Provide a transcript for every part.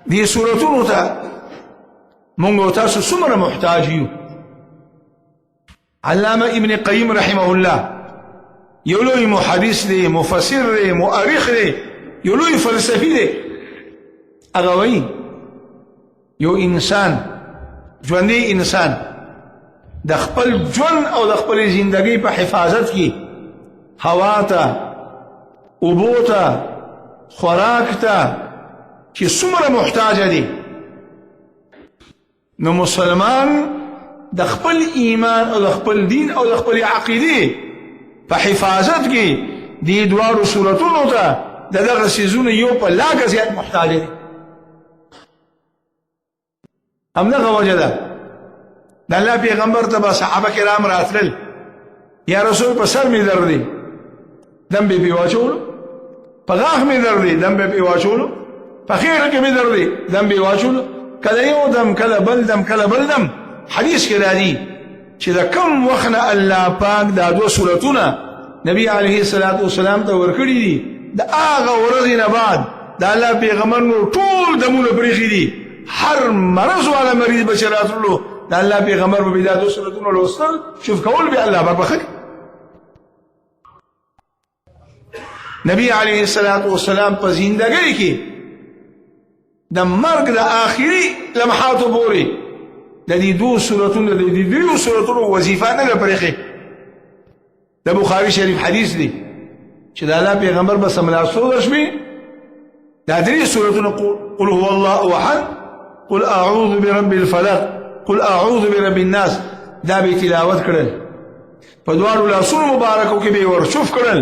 دي سورتونو تا مونږ تاسو څومره محتاج یو. علامه ابن قیم رحمه الله یو لوی محدث دی، مفسر دی، مؤرخ دی، یو لوی فلسفي دی. هغه وایي یو انسان، ژوندی انسان، د خپل ژوند او د خپل زندګۍ په حفاظت کې هوا ته، اوبو ته، خوراک ته چې څومره محتاج دی، نو مسلمان د خپل ایمان او د خپل دین او د خپل عقیده په حفاظت کې دې دواړو صورتونو ته د دغه څیزونو یو په لاګه زیات محتاج دی. همدغه وجه ده د الله پیغمبر ته به صحابه کرام راتلل، یا رسول په سر مې درد دی، دم به پې واچولو، په غاښ مې درد دی، دم به پې واچولو، په خیټه کې مې درد دی، دم به واچولو، کله یو دم، کله بل دم، کله بل دم. حدیث کې راځي چې د کوم وخت نه الله پاک دا دوه صورتونه نبی علیه الصلاة والسلام ته ورکړي دي، د هغه ورځې نه بعد د الله پیغمبر نو ټول دمونه پرېښي دي. هر مرض والا مریض به چې راتللو د الله پیغمبر به دا دوه صورتونه لوستل، شوف کول به الله به بخښي. نبی علیه الصلاة والسلام په زندګۍ کې د مرګ د آخري لمحاتو پورې د دې دوه صورتونو، د دې دریو صورتونو وظیفه نه ده پرېښې. د بخاري شریف حدیث دی چې د الله پیغمبر به سملاسو درشوي دا درې صورتونه، قل هو الله احد، قل اعوذ برب الفلق، قل اعوذ برب الناس، دا به تلاوت کړل، په دواړو لاسونو مبارکو کې به ورشوف کړل.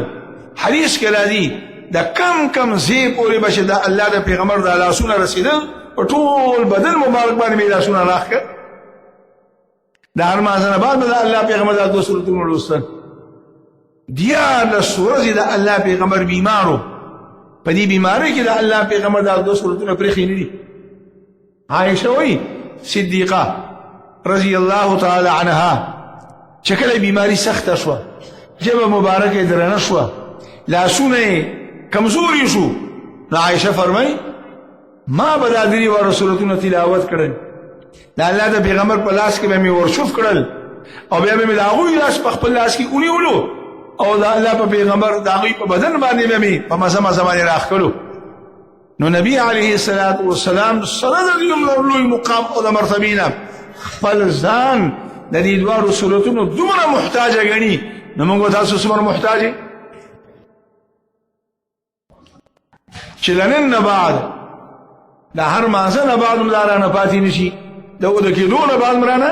حدیث کې راځي د کم ځای پورې به چې د الله د پیغمبر د لاسونه رسېدل، په ټول بدن مبارک باندې به لاسونه راښ کړ. د هر مازن بعد به د الله پیغمبر د دوه صورتونو لوستل. 14 ورځې د الله پیغمبر بیمارو، په دې بیماری کې د الله پیغمبر د دوه صورتونو پرېښي نه دي. عائشه وایي صدیقه رضی الله تعالی عنها چې کله بیماری سخته شوه، ژبه مبارکه درنه شوه، لاسونه کمزوري شو، نو عائشه فرمایي ما به دا درې واړه صورتونه تلاوت کړل، د الله د پیغمبر په لاس کې به مې ورشوف کړل، او بیا به مې د هغوی لاس په خپل لاس کې ونیولو، او د الله په پیغمبر د هغوی په بدن باندې به مې په مزه مزه باندې راښکلو. نو نبی علیه الصلاة والسلام سره د دې لوی مقام او د مرتبې نه خپل ځان د دې دواړو صورتونو دومره محتاجه ګڼي، نو موږ تاسو څومره محتاج یو چې له نن نه بعد د هر مازه نه بعد هم دا رانه پاتې نه شي، د اوده کېدو نه بعد م رانه،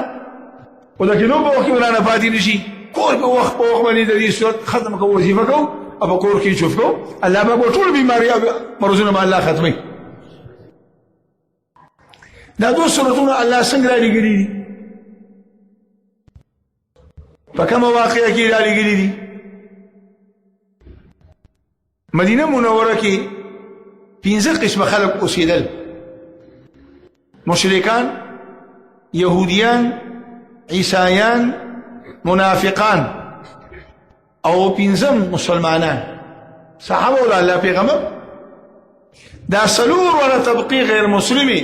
اوده کېدو په وخت کې م رانه پاتې نه شي. کور په وخت باندې د دې صورت ختم کوو، وظیفه کوو، او په کور کې چوف کوو، الله به ټول بیماري او مرضونه به الله ختموي. دا دوه صورتونه الله څنګه رالیږلي دي، په کومه واقعه کې رالیږلي دي؟ مدینه منوره کې 15 قسمه خلق اوسېدل، مشرکان، یهودیان، عیسایان، منافقان، او 15 مسلمانان صحابه د الله پیغمبر. دا څلور ولا طبقه غیر مسلمي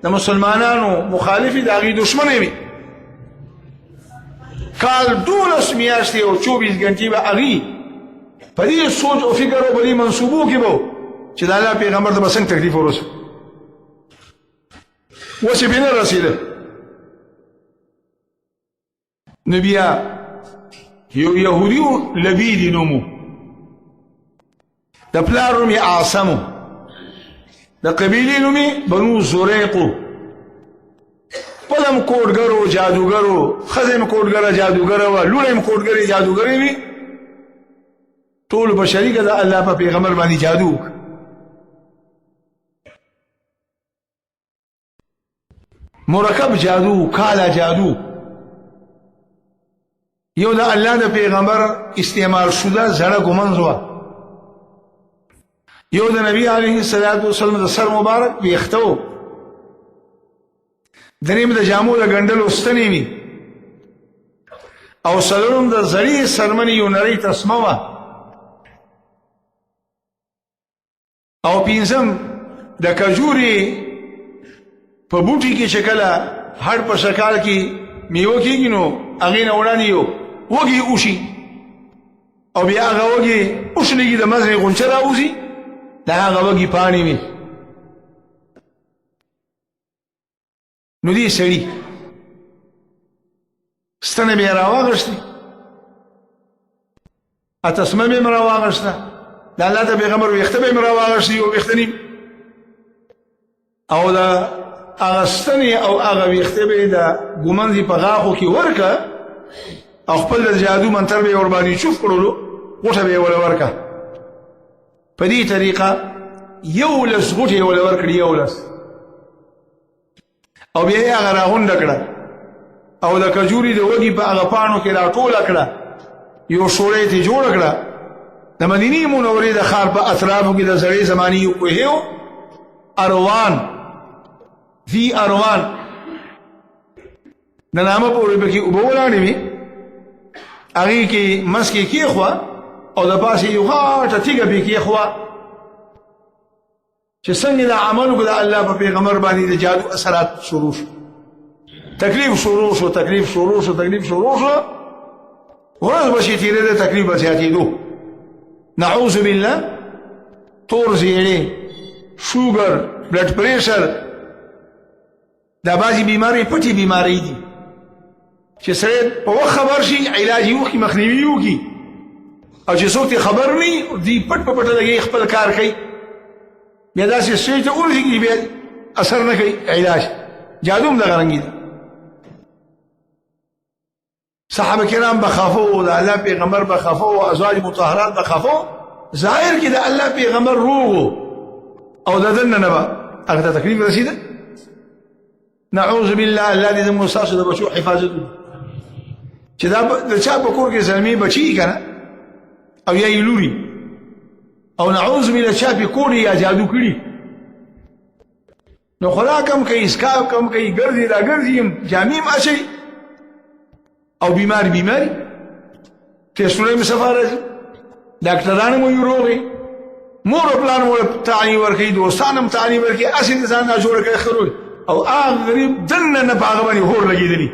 د مسلمانانو مخالفي د هغې دشمنې وي. کال 12 میاشتې او 24 غنټې به هغې په دې سوچ او فکر او په دې منصوبو کې به چې د الله پیغمبر ته به څنګه تکلیف ورسوي، اوس یې پرې نه رسېده. نو بیا یو یهودي و لبیدي نوم و، د پلار نوم یې عاصم و، د قبیلې نوم یې بنو زریق و. خپله م کوډګر و، جادوګر و، ښځه یې م کوډګره جادوګره وه، لوڼه یې م کوډګرې جادوګرې وي، ټولو په شریکه د الله په پیغمبر باندې جادو وکړه. مرکب جادو، کالا جادو، یو د الله د پیغمبر استعمال شده زړه ګمنځ وه، یو د نبی علیه الصلاة والسلام د سر مبارک ویښته و، دریم د جامو د ګنډلو ستنې وي، او څلورم د زړې څرمنې یو نرۍ تسمه وه، او پنځم د کجورې په بوټي کې چې کله هډ په شکال کې میوه کېږي نو هغې نه وړاندې یو وږي اوشي او بیا هغه وږي اوشلېږي د مزرې غونچه راوځي د هغه وږي پاڼې وي نو دې سړي ستنه بیا راواغشتې تسمه به یې راواغشته د الله د پیغمبر ویښته به یې راواغشتې او ویښته نیم او د هغه ستنې او هغه ویښته به یې د ګومنځي په غاښو کې ورکه او خپل د جادو منتر به یې ورباندې چوف کړلو غوټه به یې وله ورکه په دې طریقه 11 غوټې یې وله ورکړي 11 او بیا یې هغه راغونډه کړه او د کجوري د وږي په هغه پاڼو کې راټوله کړه یو شوړی یې جوړه کړه د مدینې منورې د ښار په اطرافو کې د زړې زمانې یو کوهی و اروان فی اروان د نامه پورې پکې اوبه ولاړې وي هغې کې منځ کې کېښوه او د پاسې یو غاټه تیږه پې کېښوه چې څنګه دا عمل وکړه د الله په پیغمبر باندې د جادو اثرات شروع شو تکلیف شروع شو ورځ به چې تېرېده تکلیف به زیاتېدو نعوذ بالله تور زیړې شوګر بلډ پریشر دا بعضې بیمارۍ پټې بیمارۍ دي چې سړی په وخت خبر شي علاج یې وکړي مخنیوي یې وکړي او چې څوک ترې خبر نه وي دوی پټ په پټه لګوي خپل کار کوي بیا داسې سټیج ته ورسېږي بیا اثر نه کوي علاج جادو هم دغه رنګې ده صحابه کرام بخافو د الله پیغمبر بخافو ازواج مطهرات بخافو ظاهر کې د الله پیغمبر روغو او د دنه نه به هغه ته تکلیف رسېده نعوذ بالله الله دې زموږ ستاسو د بچو حفاظت وکړي چې دا د چا په کور کې زلمې بچي که نه او یا یې لوري او نعوذ بالله چا پې کور یا جادو کړي نو خدا کم کوي اسکاف کم کوي ګرځي را ګرځي جامې م اچوي او بیماری ټیسټونه یې صفا راځي ډاکټران مو یې روغې مور او پلار مو تعلیم ورکوي دوستان هم تعلیم ورکوي هسې د ځان نه جوړه کوي ښه او هغه غریب دننه نه په هغه باندې هور لګېدلي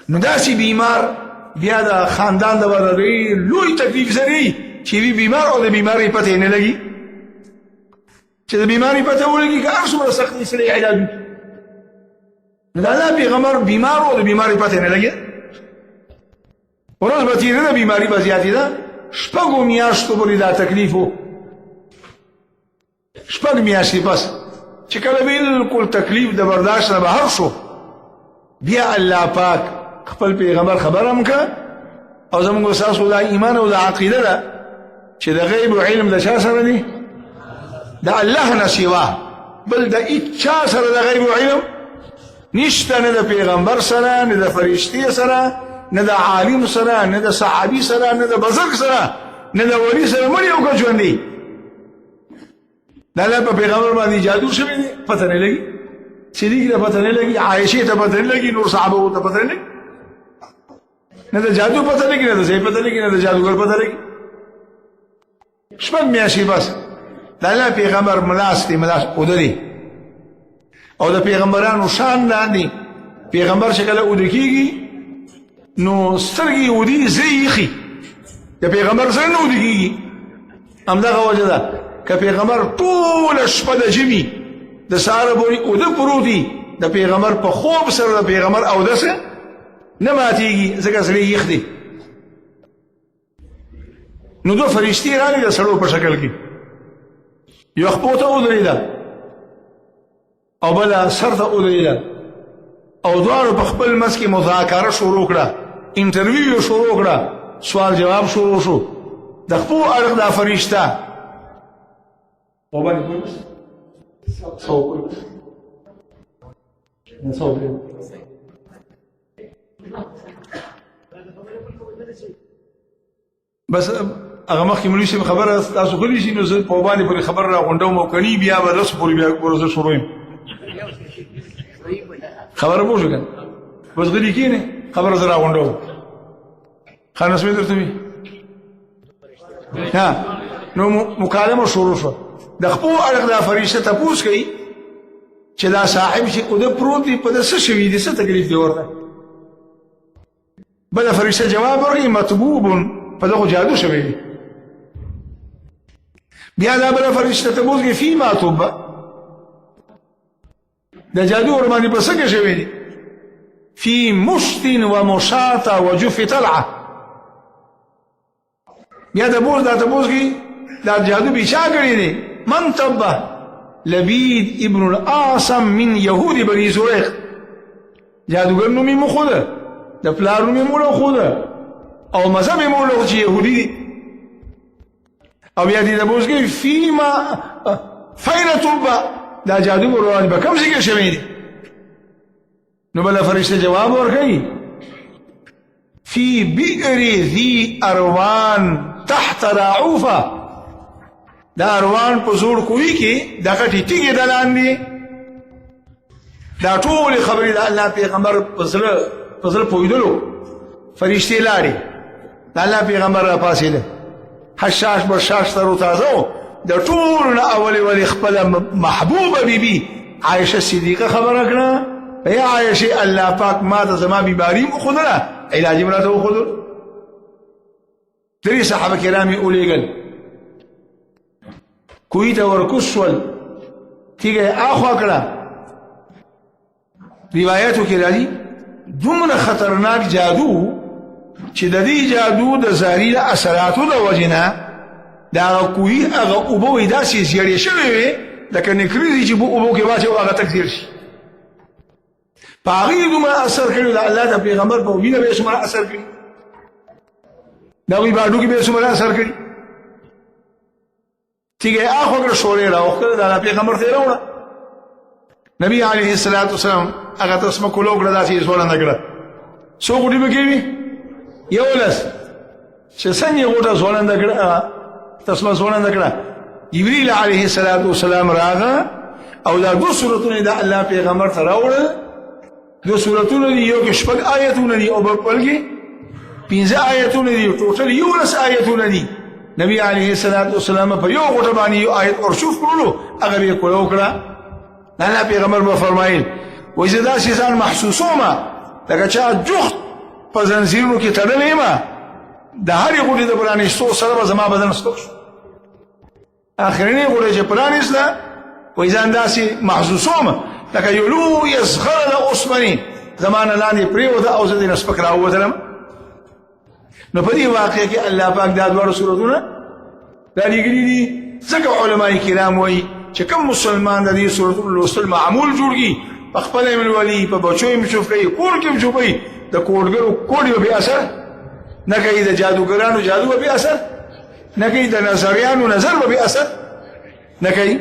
نو داسې بیمار بیا د خاندان د وجه لوی تکلیف سره چې وي بیمار او د بیمارۍ پته یې نه لګي چې د بیمارۍ پته ولګي که هر څومره سخت یې سړی علاج وکړي نو د الله پیغمبر بیمار او د بیمارۍ پته یې نه لګي ورځ به تېرېده بیماري به زیاتېده 6 میاشتو پورې دا تکلیف و 6 میاشتې پس چې کله بالکل تکلیف د برداشت نه بهر شو بیا الله پاک خپل پیغمبر خبر هم که او زموږ ستاسو دا ایمان او دا عقیده ده چې د غیب و علم د چا سره دی د الله نه سوا بل د هېچا سره د غیب و علم نشته نه د پیغمبر سره نه د فرشتې سره نه د عالم سره نه د صحابي سره نه د بزرګ سره نه د ولي سره مړ یو که ژوندي د الله په پیغمبر باندې جادو شوی دی پته نه لګي صدیق ته پته نه لګي عایشې ته پته نه لګي نور صحابو ته پته نه لګي نه د جادو پته لګي نه د ځای پته لګي نه د جادوګر پته لګي 6 میاشتې بس د الله پیغمبر ملاس دی ملاس اوده دی او د پیغمبرانو شان لاندې پیغمبر چې کله اوده کېږي نو سترګې اودي زړه یې یخي د پیغمبر زړه نه اوده کېږي همدغه وجه ده که پیغمبر ټوله شپه د ژمي د سهاره پورې اوده پروت وي د پیغمبر په خوب سره د پیغمبر اودسه نه ماتېږي ځکه زړه یې یخ دی نو دوه فرشتې راغلې د سړو په شکل کې یو خپو ته ودرېده او بله سر ته ودرېده او دواړو په خپل منځ کې مذاکره شروع کړه انټرویو یې شروع کړه سوال جواب شروع شو د خپو اړخ دا فرشته وبانی پولیس بس هغه مخکې مولوي صاحب خبره تاسو غلي شي نو زه په باندې پورې خبر را غونډوم او کني بیا به لس پورې بیا ورزه شروع یم خبره پوه شو که بس غلي کېنې خبره زه را غونډوم خانه سمې درته وي نو مکالمه شروع شوه د خپو اړخ دا فرشته تپوس کوي چې دا صاحب چې او د پروت دی په د څه شوي دي څه تکلیف دی ورته بله فرشته جواب ورکړي مطبوب په دغه جادو شوی دی بیا دا بله فرشته تپوس کوي فیما طب د جادو ور باندې په څه کې شوی دی فی مشت و مشاط و جف طلعه بیا د بوز دا تپوس کوي دا جادو بچا کړی دی من طبه لبید ابن العاصم من یهود بنی زریق جادوګر نوم یې مخوده د پلار نوم یې مولا خوده او مذهب یې مولا چې یهودي دي او بیا دې تپوس کوي فیما فین طب دا جادو ور باندې په کوم ځای کې شوی دی نو بله فرشته جواب ورکوي فی بئر ذی اروان تحت راعوفه دا اروان په زوړ کوی کې دا غټي تیږې د لاندې دا ټول خبرې د الله پیغمبر په زړه پوهېدلو فرشتې لاړې د الله پیغمبر را پاسېده حشاش بشاش تر تازه د ټول نه اول خپل محبوبه بیبي عائشه صدیقه خبره کړه یا عائشه الله پاک ما ته زما بیماری مخدله علاج مراته وخدل درې صحابه کرام یې اولېګل کوی ته ورکوشول تیګه اخوا کړه روایتو کې راځي دومره خطرناک جادو چې د دې جادو د ظاهري اثراتو د وجنه دا کوی هغه اوبو وې داسې زیړې شوې وې لکه نکریزي چې په اوبو کې واچو هغه تکثیر شي په هغې دومره اثر کړي د الله د پیغمبر په وینه به یې څومره اثر کړي د هغوی په هډوکي به یې څومره اثر کړي تیګه اخوا کړه شولې راوښکله د الله پیغمبر ته یې راوړه نبي علیه الصلاة والسلام هغه تسمه کولو کړه داسې یې ځوړنده کړه څو غوټې به کې وي 11 چې څنګه یې غوټه ځوړنده کړه تسمه ځوړنده کړه جبریل علیه الصلاة والسلام راغه او دا دو سورتونه د الله پیغمبر ته راوړل دو سورتونه دي یو کې شپږ آیتونه دي او بل کې 15 آیتونه دي ټوټل 11 آیتونه دي نبی علیه الصلاة والسلام په یو غوټه باندې یو آیت ورشوف کړلو هغه یې کولو کړه الله پیغمبر به فرمایل وایي زه داسې ځان محسوسومه لکه چا جوخت په زنځیرونو کې تړلی یم د هرې غوټې د پرانیستو سره به زما بدن سپک شو اخرنۍ غوټه چې پرانیسته وایي ځان داسې محسوسومه لکه یو لویه زغره د اوسپنې زما نه لاندې پرېوته او زه دې نه سپک راووتلم نو په دې واقع کې الله پاک دا دواړه صورتونه دا لېږلي دي ځکه علماء کرام وایي چې کوم مسلمان د دې صورتونو لوستل معمول جوړ کړي په خپله یې ملولي په بچو یې مشوف کوي کور کې مشوف کوي د کوډګرو کوډ به بې اثر نه کوي د جادوګرانو جادو به بې اثر نه کوي د نظریانو نظر به بې اثر نه کوي